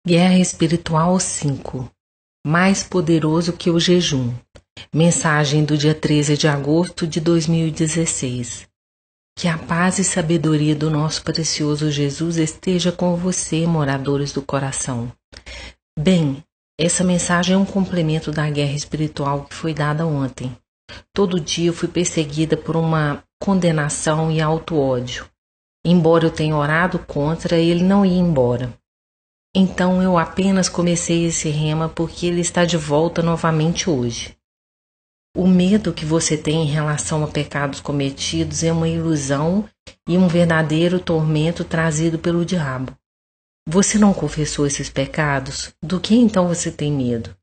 Guerra Espiritual 5. Mais poderoso que o jejum. Mensagem do dia 13 de agosto de 2016. Que a paz e sabedoria do nosso precioso Jesus esteja com você, moradores do coração. Bem, essa mensagem é um complemento da guerra espiritual que foi dada ontem. Todo dia eu fui perseguida por uma condenação e auto-ódio. Embora eu tenha orado contra, ele não ia embora. Então eu apenas comecei esse rema porque ele está de volta novamente hoje. O medo que você tem em relação a pecados cometidos é uma ilusão e um verdadeiro tormento trazido pelo diabo. Você não confessou esses pecados? Do que então você tem medo?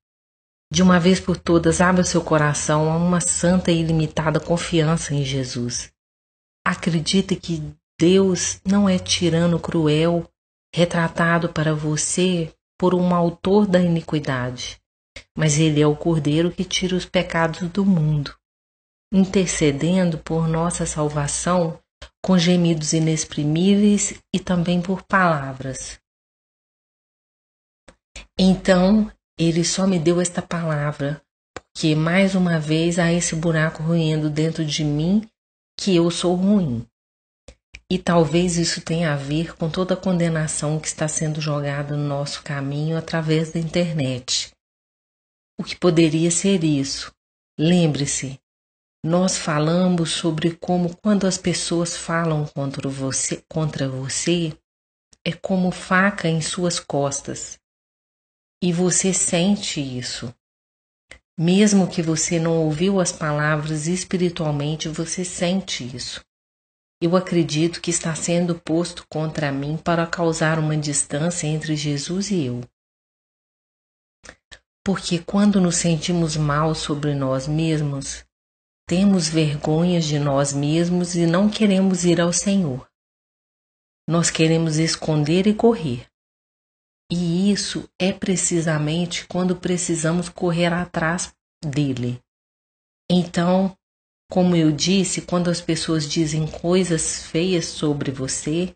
De uma vez por todas, abra seu coração a uma santa e ilimitada confiança em Jesus. Acredite que Deus não é tirano cruel, retratado para você por um autor da iniquidade, mas ele é o Cordeiro que tira os pecados do mundo, intercedendo por nossa salvação com gemidos inexprimíveis e também por palavras. Então, ele só me deu esta palavra, porque mais uma vez há esse buraco roendo dentro de mim que eu sou ruim. E talvez isso tenha a ver com toda a condenação que está sendo jogada no nosso caminho através da internet. O que poderia ser isso? Lembre-se, nós falamos sobre como quando as pessoas falam contra você, é como faca em suas costas. E você sente isso. Mesmo que você não ouviu as palavras espiritualmente, você sente isso. Eu acredito que está sendo posto contra mim para causar uma distância entre Jesus e eu. Porque quando nos sentimos mal sobre nós mesmos, temos vergonhas de nós mesmos e não queremos ir ao Senhor. Nós queremos esconder e correr. E isso é precisamente quando precisamos correr atrás dele. Então, como eu disse, quando as pessoas dizem coisas feias sobre você,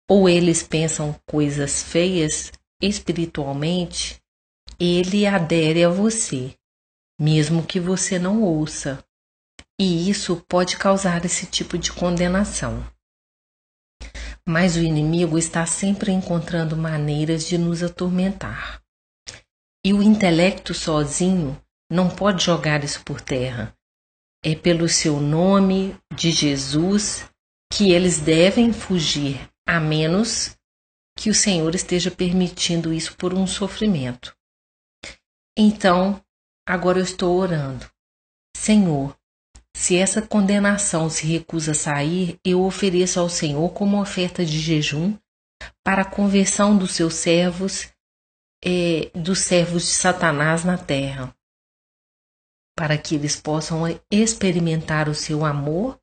ou eles pensam coisas feias espiritualmente, ele adere a você, mesmo que você não ouça. E isso pode causar esse tipo de condenação. Mas o inimigo está sempre encontrando maneiras de nos atormentar. E o intelecto sozinho não pode jogar isso por terra. É pelo seu nome de Jesus que eles devem fugir, a menos que o Senhor esteja permitindo isso por um sofrimento. Então, agora eu estou orando. Senhor, se essa condenação se recusa a sair, eu ofereço ao Senhor como oferta de jejum para a conversão dos seus servos, dos servos de Satanás na terra, para que eles possam experimentar o seu amor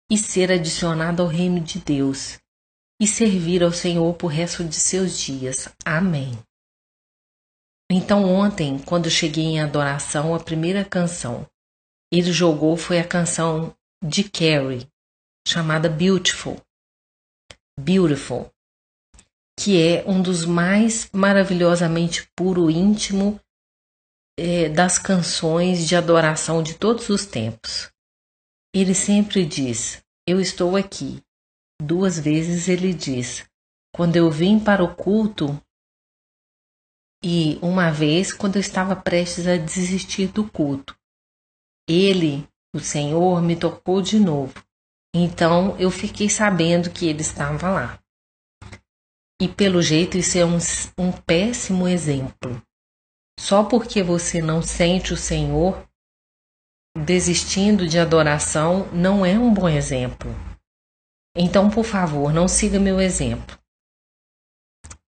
e ser adicionado ao reino de Deus, e servir ao Senhor por resto de seus dias. Amém. Então ontem, quando cheguei em adoração, a primeira canção ele jogou foi a canção de Carrie, chamada Beautiful, que é um dos mais maravilhosamente puro e íntimo das canções de adoração de todos os tempos. Ele sempre diz, eu estou aqui. 2 vezes ele diz, quando eu vim para o culto e uma vez quando eu estava prestes a desistir do culto. Ele, o Senhor, me tocou de novo. Então eu fiquei sabendo que ele estava lá. E pelo jeito isso é um péssimo exemplo. Só porque você não sente o Senhor desistindo de adoração não é um bom exemplo. Então, por favor, não siga meu exemplo.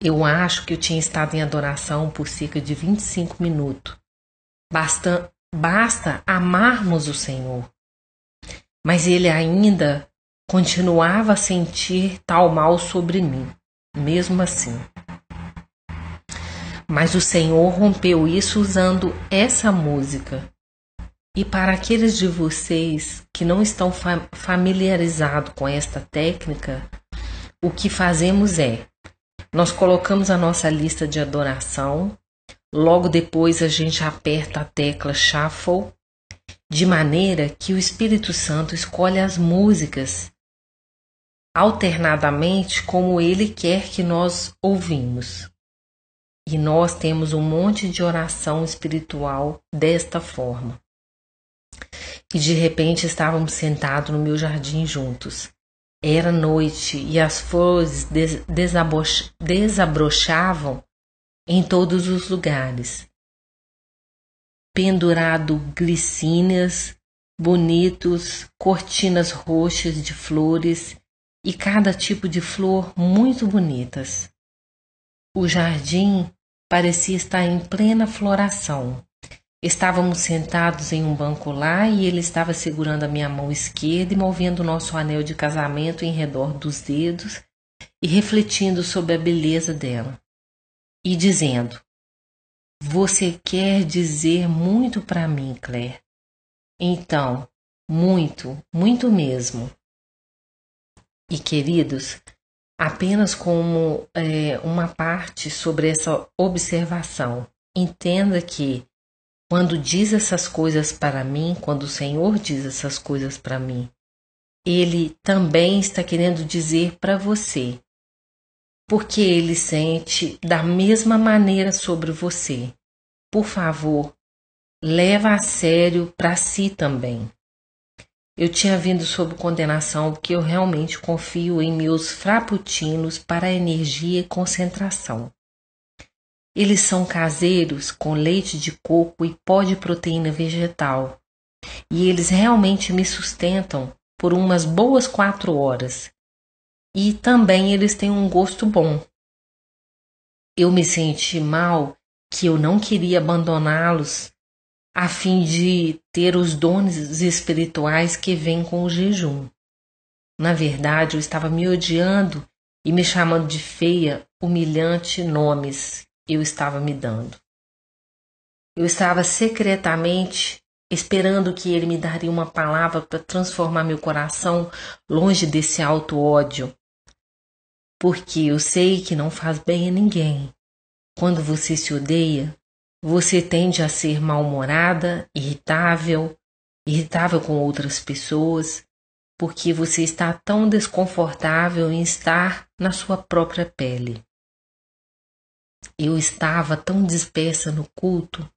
Eu acho que eu tinha estado em adoração por cerca de 25 minutos. Basta amarmos o Senhor. Mas ele ainda continuava a sentir tal mal sobre mim, mesmo assim. Mas o Senhor rompeu isso usando essa música. E para aqueles de vocês que não estão familiarizados com esta técnica, o que fazemos é, Nós colocamos a nossa lista de adoração, logo depois a gente aperta a tecla Shuffle, de maneira que o Espírito Santo escolhe as músicas alternadamente como ele quer que nós ouvimos. E nós temos um monte de oração espiritual desta forma. E de repente estávamos sentados no meu jardim juntos. Era noite e as flores desabrochavam em todos os lugares. Pendurado glicínias bonitos, cortinas roxas de flores e cada tipo de flor muito bonitas. O jardim parecia estar em plena floração. Estávamos sentados em um banco lá e ele estava segurando a minha mão esquerda e movendo o nosso anel de casamento em redor dos dedos e refletindo sobre a beleza dela. E dizendo: "Você quer dizer muito para mim, Claire. Então, muito, muito mesmo." E queridos, apenas como uma parte sobre essa observação, entenda que quando diz essas coisas para mim, quando o Senhor diz essas coisas para mim, Ele também está querendo dizer para você, porque Ele sente da mesma maneira sobre você. Por favor, leva a sério para si também. Eu tinha vindo sob condenação porque eu realmente confio em meus frappuccinos para energia e concentração. Eles são caseiros com leite de coco e pó de proteína vegetal. E eles realmente me sustentam por umas boas 4 horas. E também eles têm um gosto bom. Eu me senti mal que eu não queria abandoná-los a fim de ter os dons espirituais que vêm com o jejum. Na verdade, eu estava me odiando e me chamando de feia, humilhante nomes eu estava me dando. Eu estava secretamente esperando que ele me daria uma palavra para transformar meu coração longe desse alto ódio, porque eu sei que não faz bem a ninguém. Quando você se odeia, você tende a ser mal-humorada, irritável com outras pessoas, porque você está tão desconfortável em estar na sua própria pele. Eu estava tão dispersa no culto.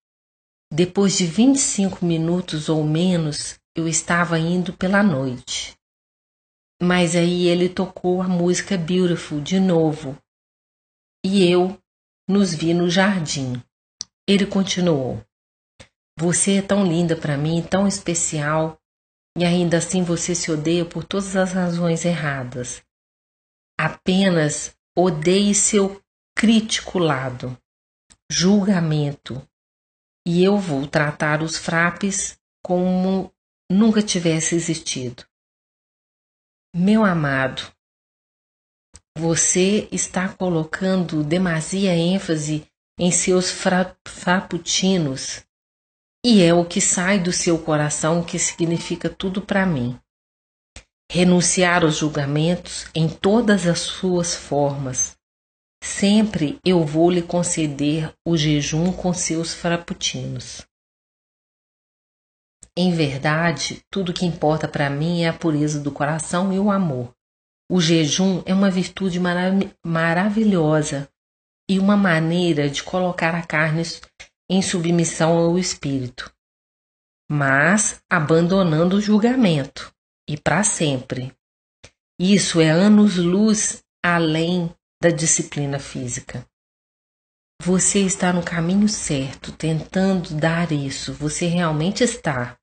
Depois de 25 minutos ou menos, eu estava indo pela noite. Mas aí ele tocou a música Beautiful de novo. E eu nos vi no jardim. Ele continuou: "Você é tão linda para mim, tão especial, e ainda assim você se odeia por todas as razões erradas. Apenas odeie seu crítico lado, julgamento, e eu vou tratar os frappes como nunca tivesse existido." Meu amado, você está colocando demasia ênfase em seus frappuccinos, e é o que sai do seu coração que significa tudo para mim. Renunciar aos julgamentos em todas as suas formas. Sempre eu vou lhe conceder o jejum com seus frappuccinos. Em verdade, tudo que importa para mim é a pureza do coração e o amor. O jejum é uma virtude maravilhosa e uma maneira de colocar a carne em submissão ao espírito, mas abandonando o julgamento, e para sempre. Isso é anos-luz além da disciplina física. Você está no caminho certo, tentando dar isso, você realmente está.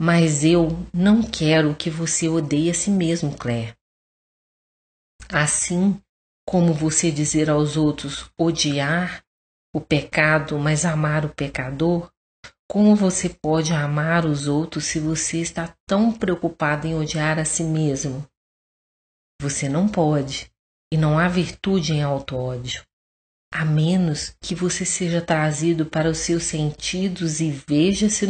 Mas eu não quero que você odeie a si mesmo, Claire. Assim como você dizer aos outros odiar o pecado, mas amar o pecador, como você pode amar os outros se você está tão preocupado em odiar a si mesmo? Você não pode, e não há virtude em auto-ódio, a menos que você seja trazido para os seus sentidos e veja-se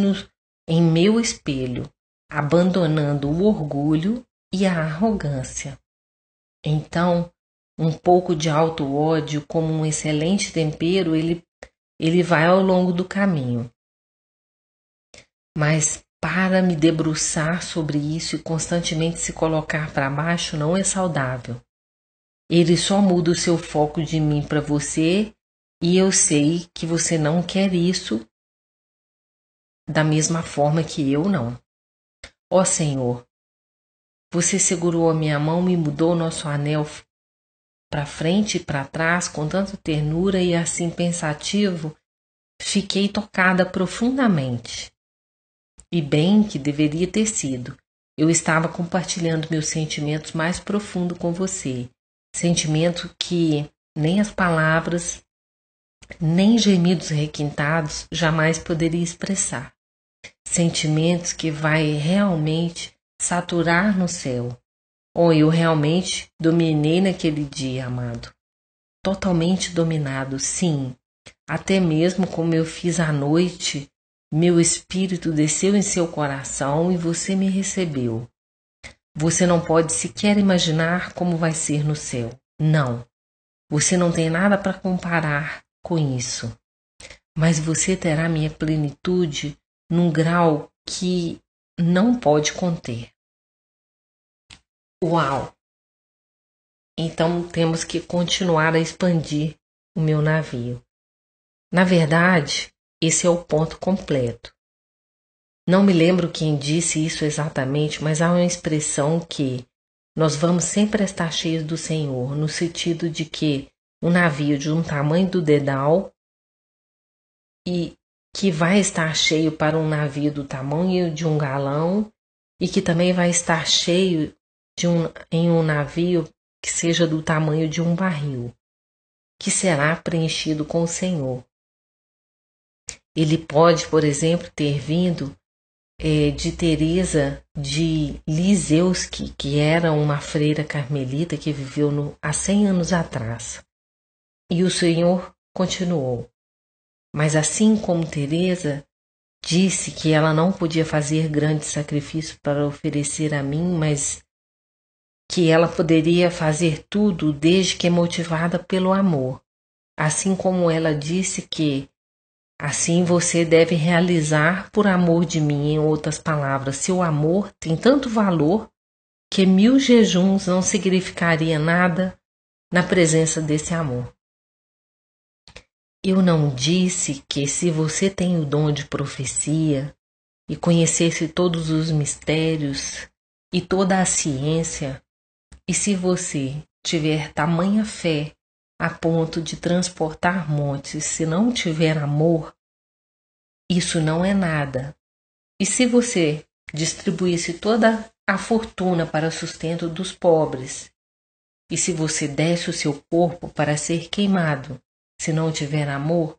em meu espelho, abandonando o orgulho e a arrogância. Então, um pouco de auto-ódio como um excelente tempero, ele vai ao longo do caminho. Mas para me debruçar sobre isso e constantemente se colocar para baixo não é saudável. Ele só muda o seu foco de mim para você e eu sei que você não quer isso da mesma forma que eu não. Ó Senhor, você segurou a minha mão e mudou o nosso anel para frente e para trás com tanta ternura e assim pensativo, fiquei tocada profundamente. E bem que deveria ter sido. Eu estava compartilhando meus sentimentos mais profundos com você. Sentimento que nem as palavras, nem gemidos requintados jamais poderia expressar. Sentimentos que vai realmente saturar no céu. Eu realmente dominei naquele dia, amado. Totalmente dominado, sim. Até mesmo como eu fiz à noite, meu espírito desceu em seu coração e você me recebeu. Você não pode sequer imaginar como vai ser no céu. Não. Você não tem nada para comparar com isso. Mas você terá minha plenitude num grau que não pode conter. Uau! Então temos que continuar a expandir o meu navio. Na verdade, esse é o ponto completo. Não me lembro quem disse isso exatamente, mas há uma expressão que nós vamos sempre estar cheios do Senhor, no sentido de que um navio de um tamanho do dedal e que vai estar cheio para um navio do tamanho de um galão e que também vai estar cheio em um navio que seja do tamanho de um barril, que será preenchido com o Senhor. Ele pode, por exemplo, ter vindo de Teresa de Lisieuski, que era uma freira carmelita que viveu há 100 anos atrás. E o Senhor continuou. Mas assim como Teresa disse que ela não podia fazer grandes sacrifícios para oferecer a mim, mas que ela poderia fazer tudo desde que motivada pelo amor. Assim como ela disse que assim você deve realizar por amor de mim. Em outras palavras, seu amor tem tanto valor que 1000 jejuns não significaria nada na presença desse amor. Eu não disse que se você tem o dom de profecia e conhecesse todos os mistérios e toda a ciência, e se você tiver tamanha fé a ponto de transportar montes, se não tiver amor, isso não é nada. E se você distribuísse toda a fortuna para o sustento dos pobres, e se você desse o seu corpo para ser queimado, se não tiver amor,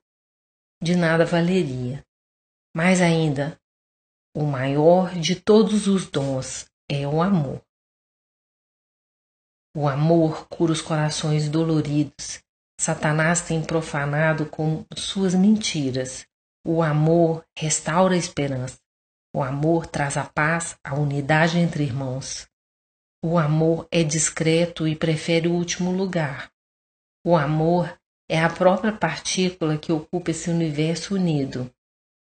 de nada valeria. Mas ainda, o maior de todos os dons é o amor. O amor cura os corações doloridos. Satanás tem profanado com suas mentiras. O amor restaura a esperança. O amor traz a paz, a unidade entre irmãos. O amor é discreto e prefere o último lugar. O amor é a própria partícula que ocupa esse universo unido.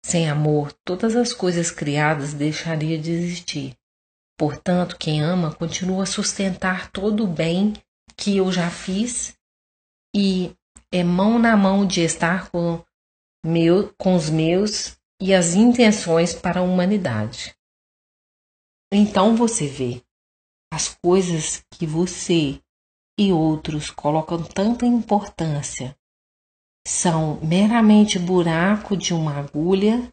Sem amor, todas as coisas criadas deixariam de existir. Portanto, quem ama continua a sustentar todo o bem que eu já fiz e é mão na mão de estar com os meus e as intenções para a humanidade. Então você vê, as coisas que você e outros colocam tanta importância são meramente buraco de uma agulha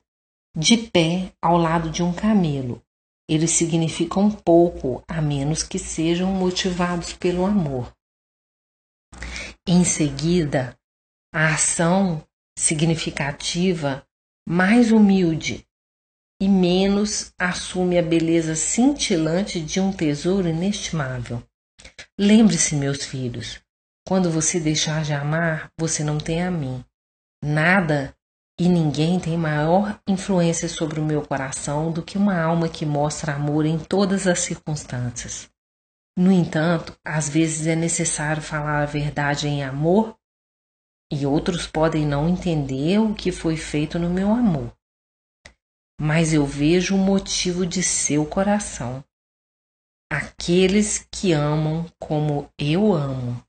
de pé ao lado de um camelo. Eles significam pouco, a menos que sejam motivados pelo amor. Em seguida, a ação significativa, mais humilde e menos assume a beleza cintilante de um tesouro inestimável. Lembre-se, meus filhos, quando você deixar de amar, você não tem a mim. Nada e ninguém tem maior influência sobre o meu coração do que uma alma que mostra amor em todas as circunstâncias. No entanto, às vezes é necessário falar a verdade em amor e outros podem não entender o que foi feito no meu amor. Mas eu vejo o motivo de seu coração. Aqueles que amam como eu amo.